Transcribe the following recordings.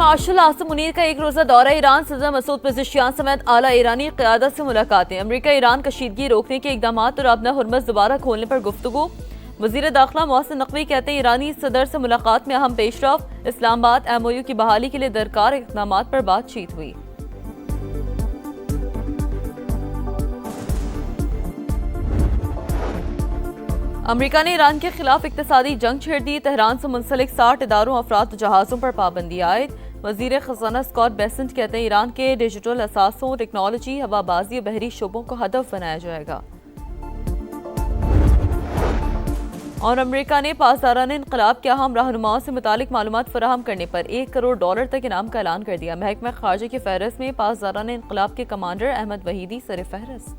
Martial Asim Munir का एक रोज़ा दौरा ईरान, सदर मसूद पेज़ेश्कियान समेत आला ईरानी क़यादत से मुलाकातें। अमरीका ईरान कशीदगी रोकने के इक़दाम और अपना हुर्मस दोबारा खोलने पर गुफ्तगू। वज़ीर दाखिला मोहसिन नकवी कहते हैं ईरानी सदर से मुलाकात में अहम पेशरफ। इस्लामाबाद MOU की बहाली के लिए दरकार इक़दाम पर बातचीत हुई। अमरीका ने ईरान के खिलाफ इक़्तिसादी जंग छेड़ दी। तेहरान से मुंसलिक 60 इदारों, अफराद, जहाज़ों पर पाबंदी आयद। वज़ीर ख़ज़ाना स्कॉट बेसेंट कहते हैं ईरान के डिजिटल असासों, टेक्नोलॉजी, हवाबाजी और बहरी शोबों को हदफ बनाया जाएगा। और अमरीका ने पासदारान इनकलाब के अहम रहनुमाओं से मुतालिक मालूमात फराहम करने पर $1 करोड़ तक इनाम का ऐलान कर दिया। महकमा खारजा की फहरिस्त में पासदारान इनकलाब के कमांडर अहमद वहीदी सर फहरिस्त।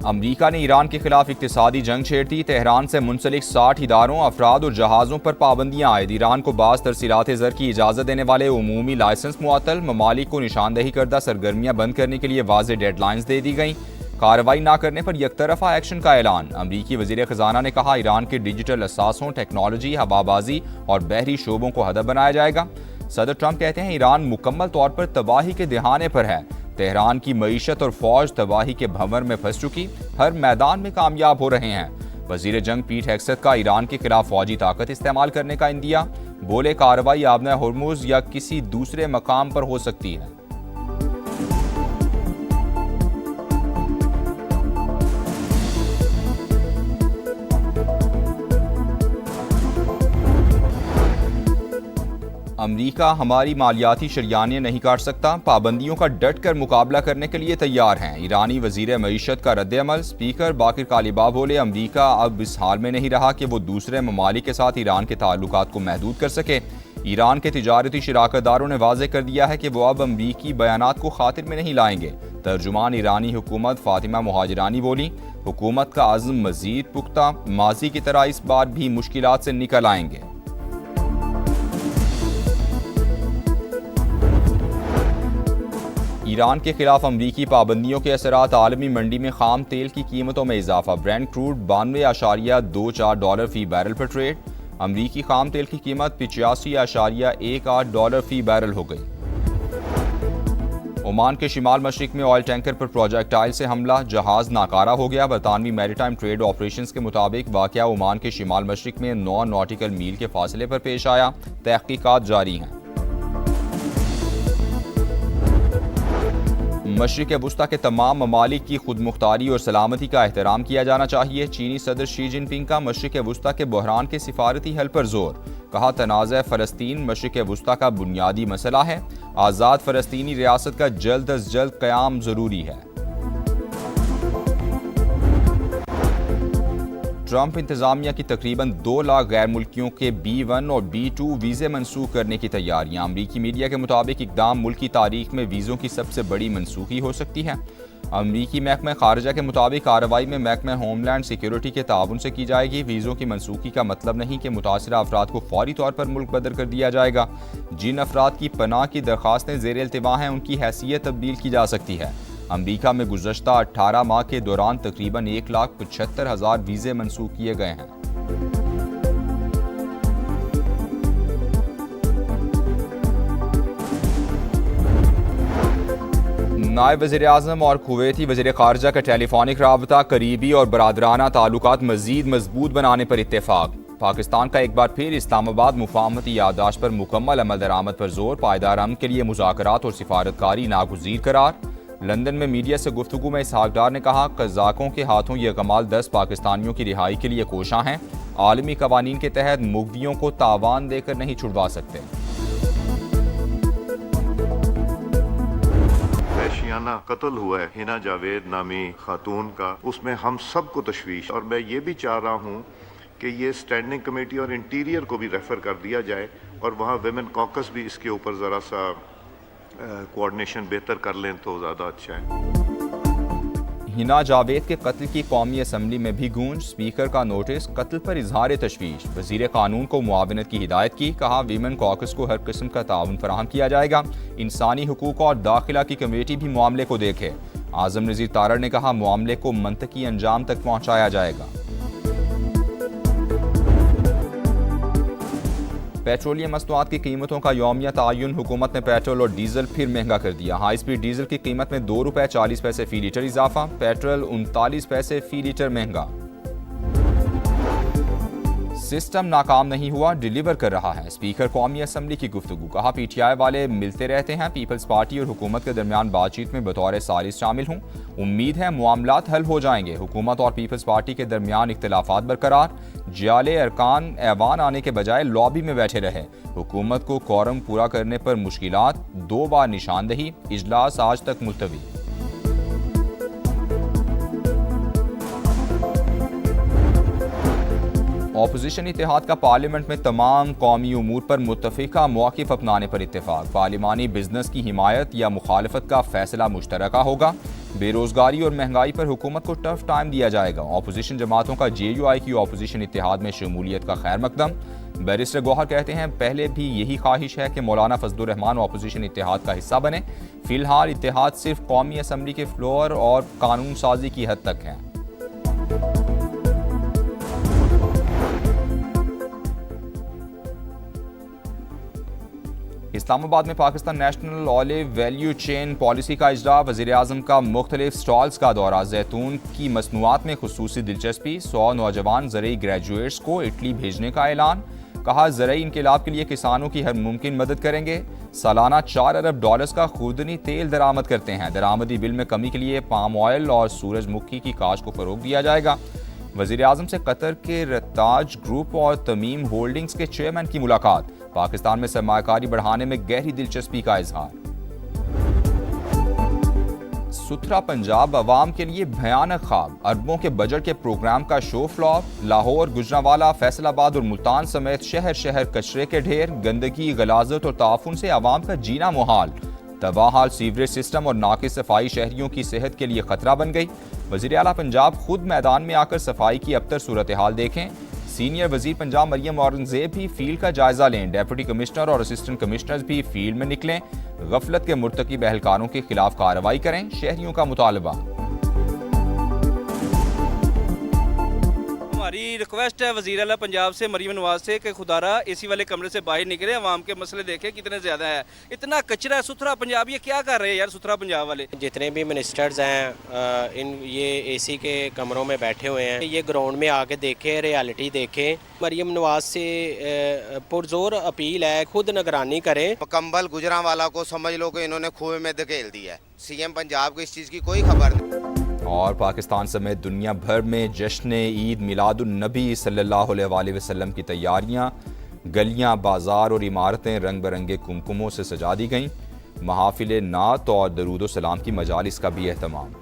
अमरीका ने ईरान के खिलाफ इक्तिसादी जंग छेड़ दी। तेहरान से मुंसलिक 60 इदारों, अफराद और जहाज़ों पर पाबंदियां आयद। ईरान को बाज़ तरसीलात ज़र की इजाज़त देने वाले उमूमी लाइसेंस मुअत्तल। ममालिक को निशानदही करदा सरगर्मियां बंद करने के लिए वाज़े डेडलाइंस दे दी गई। कार्रवाई न करने पर यकतरफा एक्शन का ऐलान। अमरीकी वज़ीर ख़ज़ाना ने कहा ईरान के डिजिटल असासों, टेक्नोलॉजी, हवाबाजी और बहरी शोबों को हदफ बनाया जाएगा। सदर ट्रंप कहते हैं ईरान मुकम्मल तौर पर तबाही के दिहाने पर है। तेहरान की मईशत और फौज तबाही के भंवर में फंस चुकी, हर मैदान में कामयाब हो रहे हैं। वज़ीर जंग पीट हेग्सेथ का ईरान के खिलाफ फौजी ताकत इस्तेमाल करने का इंदिया। बोले कार्रवाई आबना हुर्मुज़ या किसी दूसरे मकाम पर हो सकती है। अमरीका हमारी मालियाती शरियानें नहीं काट सकता, पाबंदियों का डट कर मुकाबला करने के लिए तैयार हैं। ईरानी वजीर मईशत का रद्द-ए-अमल। स्पीकर बाकिर कालिबाफ बोले अमरीका अब इस हाल में नहीं रहा कि वो दूसरे ममालिक के साथ ईरान के ताल्लुकात को महदूद कर सके। ईरान के तिजारती शराकतदारों ने वाज़ेह कर दिया है कि वो अब अमरीकी बयानात को खातिर में नहीं लाएंगे। तर्जुमान ईरानी हुकूमत फातिमा मुहाजिरानी बोली हुकूमत का अज़्म मजीद पुख्ता, माजी की तरह इस बार भी मुश्किलात से निकल आएंगे। ईरान के खिलाफ अमरीकी पाबंदियों के असरात। आलमी मंडी में खाम तेल की कीमतों में इजाफा। ब्रेंट क्रूड $92.24 फी बैरल पर ट्रेड। अमरीकी खाम तेल की कीमत $85.18 फी बैरल हो गई। ओमान के शिमाल मशरिक में ऑयल टैंकर पर प्रोजेक्टाइल से हमला, जहाज नाकारा हो गया। बरतानवी मैरीटाइम ट्रेड ऑपरेशंस के मुताबिक वाकया ओमान के शिमाल मशरिक में 9 नॉटिकल मील के फासले पर पेश आया। तहकीकात जारी हैं। मशरिक़ वुस्ता के तमाम ममालिक की खुद मुख्तारी और सलामती का एहतराम किया जाना चाहिए। चीनी सदर शी जिनपिंग का मशरिक़ वुस्ता के बहरान के सिफारती हल पर जोर। कहा तनाज़ फ़लस्तीन मशरिक़ वुस्ता का बुनियादी मसला है। आज़ाद फ़लस्तीनी रियासत का जल्द अज जल्द क़याम ज़रूरी है। ट्रंप इंतजामिया की तकरीबन 2 लाख गैर मुल्कियों के B1 और B2 वीज़े मनसूख करने की तैयारियां। अमरीकी मीडिया के मुताबिक इक़दाम मुल्क की तारीख में वीज़ों की सबसे बड़ी मनसूखी हो सकती है। अमरीकी महकमा खारजा के मुताबिक कार्रवाई में महकमा होमलैंड सिक्योरिटी के ताउन से की जाएगी। वीज़ों की मनसूखी का मतलब नहीं कि मुतासिरा अफराद को फौरी तौर पर मुल्क बदर कर दिया जाएगा। जिन अफराद की पनाह की दरख्वास्तें ज़ेर इल्तिवा हैं उनकी हैसियत तब्दील की जा सकती है। अमरीका में गुज़श्ता 18 माह के दौरान तकरीबन 1,75,000 वीज़े मनसूख किए गए हैं। नायब वज़ीर-ए-आज़म और कुवैती वज़ीर ख़ारजा का टेलीफोनिक राबता, करीबी और बरादराना ताल्लुकात मज़ीद मजबूत बनाने पर इत्तेफाक। पाकिस्तान का एक बार फिर इस्लामाबाद मुफाहमती याददाश्त पर मुकम्मल अमल दरामद पर जोर। पायदार अमन के लिए मुज़ाकरात और सिफारतकारी नागुज़ीर करार। लंदन में मीडिया से गुफ्तगू में इसहाक डार ने कहा कज़ाकों के हाथों ये कमाल 10 पाकिस्तानियों की रिहाई के लिए कोशां हैं। आलमी कवानीन के तहत मुग़वियों को तावान देकर नहीं छुड़वा सकते। वहशियाना कत्ल हुआ है हिना जावेद नामी खातून का, उसमें हम सबको तशवीश। और मैं ये भी चाह रहा हूँ कि ये स्टैंडिंग कमेटी और इंटीरियर को भी रेफ़र कर दिया जाए और वहाँ वेमेन कॉकस भी इसके ऊपर ज़रा सा कोऑर्डिनेशन बेहतर कर लें तो ज़्यादा अच्छा है। हिना जावेद के कत्ल की कौमी असम्बली में भी गूंज। स्पीकर का नोटिस, कत्ल पर इजहार तशवीश। वज़ीर कानून को मुआवनत की हिदायत की। कहा वीमेन कॉकस को हर किस्म का ताउन फराहम किया जाएगा। इंसानी हुकूक और दाखिला की कमेटी भी मामले को देखे। आज़म नज़ीर तारड़ ने कहा मामले को मंतकी अंजाम तक पहुँचाया जाएगा। पेट्रोलियम मसनूआत की कीमतों का यौमिया तयन, हुकूमत ने पेट्रोल और डीजल फिर महंगा कर दिया। हाई स्पीड डीजल की कीमत में ₹2.40 फी लीटर इजाफा, पेट्रोल 39 पैसे फी लीटर महंगा। सिस्टम नाकाम नहीं हुआ, डिलीवर कर रहा है, स्पीकर कौमी असम्बली की गुफ्तगू। कहा पीटीआई वाले मिलते रहते हैं, पीपल्स पार्टी और हुकूमत के दरमियान बातचीत में बतौर सालिस शामिल हूँ, उम्मीद है मामलात हल हो जाएंगे। हुकूमत और पीपल्स पार्टी के दरमियान इख्तिलाफात बरकरार, जियाले अरकान ऐवान आने के बजाय लॉबी में बैठे रहे। हुकूमत को कोरम पूरा करने पर मुश्किलात, 2 बार निशानदही, इजलास आज तक मुलतवी। ऑपोजिशन इत्तेहाद का पार्लियामेंट में तमाम कौमी उमूर पर मुत्तफिका मौक़िफ़ अपनाने पर इत्तेफाक। पार्लिमानी बिजनेस की हिमायत या मुखालफत का फैसला मुश्तरका होगा। बेरोजगारी और महंगाई पर हुकूमत को टफ टाइम दिया जाएगा। ऑपोजिशन जमातों का JUI की ऑपोजिशन इत्तेहाद में शमूलियत का खैर मकदम। बैरिस्टर गौहर कहते हैं, पहले भी यही ख्वाहिश है कि मौलाना फजलुर रहमान ऑपोजिशन इत्तेहाद का हिस्सा बने। फिलहाल इत्तेहाद सिर्फ कौमी असम्बली के फ्लोर और कानून साजी की हद तक है। इस्लामाबाद में Pakistan national olive value chain policy का इजरा, वज़ीर-ए-आज़म का मुख्तलिफ स्टॉल्स का दौरा, जैतून की मसनूआत में खुसूसी दिलचस्पी, 100 नौजवान ज़रई ग्रेजुएट्स को इटली भेजने का ऐलान। कहा ज़रई इनकलाब के लिए किसानों की हर मुमकिन मदद करेंगे। सालाना $4 अरब का खुर्दनी तेल दरामद करते हैं। दरामदी बिल में कमी के लिए पाम ऑयल और सूरजमुखी की काश्त को फ़रोग दिया जाएगा। वज़ीर-ए-आज़म से कतर के रताज ग्रुप और तमीम होल्डिंग्स के चेयरमैन की मुलाकात, पाकिस्तान में सरमायाकारी बढ़ाने में गहरी दिलचस्पी का इजहार। सुथरा पंजाब अवाम के लिए भयानक ख्वाब, अरबों के बजट के प्रोग्राम का शो फ्लॉप। लाहौर, गुजरांवाला, फैसलाबाद और मुल्तान समेत शहर शहर कचरे के ढेर, गंदगी, गलाजत और ताफुन से अवाम का जीना मुहाल। तबाहाल सीवरेज सिस्टम और नाकिस सफाई शहरियों की सेहत के लिए खतरा बन गई। वज़ीर आला पंजाब खुद मैदान में आकर सफाई की अबतर सूरत हाल देखें। सीनियर वजीर पंजाब मरियम औरंगजेब भी फील्ड का जायजा लें। डेप्यूटी कमिश्नर और असिस्टेंट कमिश्नर्स भी फील्ड में निकलें। गफलत के मुर्तकिब एहलकारों के खिलाफ कार्रवाई करें, शहरियों का मुतालबा। हमारी रिक्वेस्ट है वज़ीर आला पंजाब से मरियम नवाज से कि खुदारा एसी वाले कमरे से बाहर निकले, आवाम के मसले देखें कितने ज़्यादा है। इतना कचरा, सुथरा पंजाब, ये क्या कर रहे हैं यार सुथरा पंजाब वाले। जितने भी मिनिस्टर्स हैं ये एसी के कमरों में बैठे हुए हैं, ये ग्राउंड में आके देखें, रियलिटी देखें। मरियम नवाज से पुरजोर अपील है, खुद निगरानी करें। कंबल गुजरांवाला को समझ लो कि इन्होंने कुएं में धकेल दिया है। सीएम पंजाब को इस चीज़ की कोई खबर नहीं। और पाकिस्तान समेत दुनिया भर में जश्न ईद मिलादुन्नबी सल्लल्लाहु अलैहि वसल्लम की तैयारियां, गलियां, बाजार और इमारतें रंग बिरंगे कुमकुमों से सजा दी गईं। महाफिल नात और दरूद व सलाम की मजालिस का भी एहतमाम।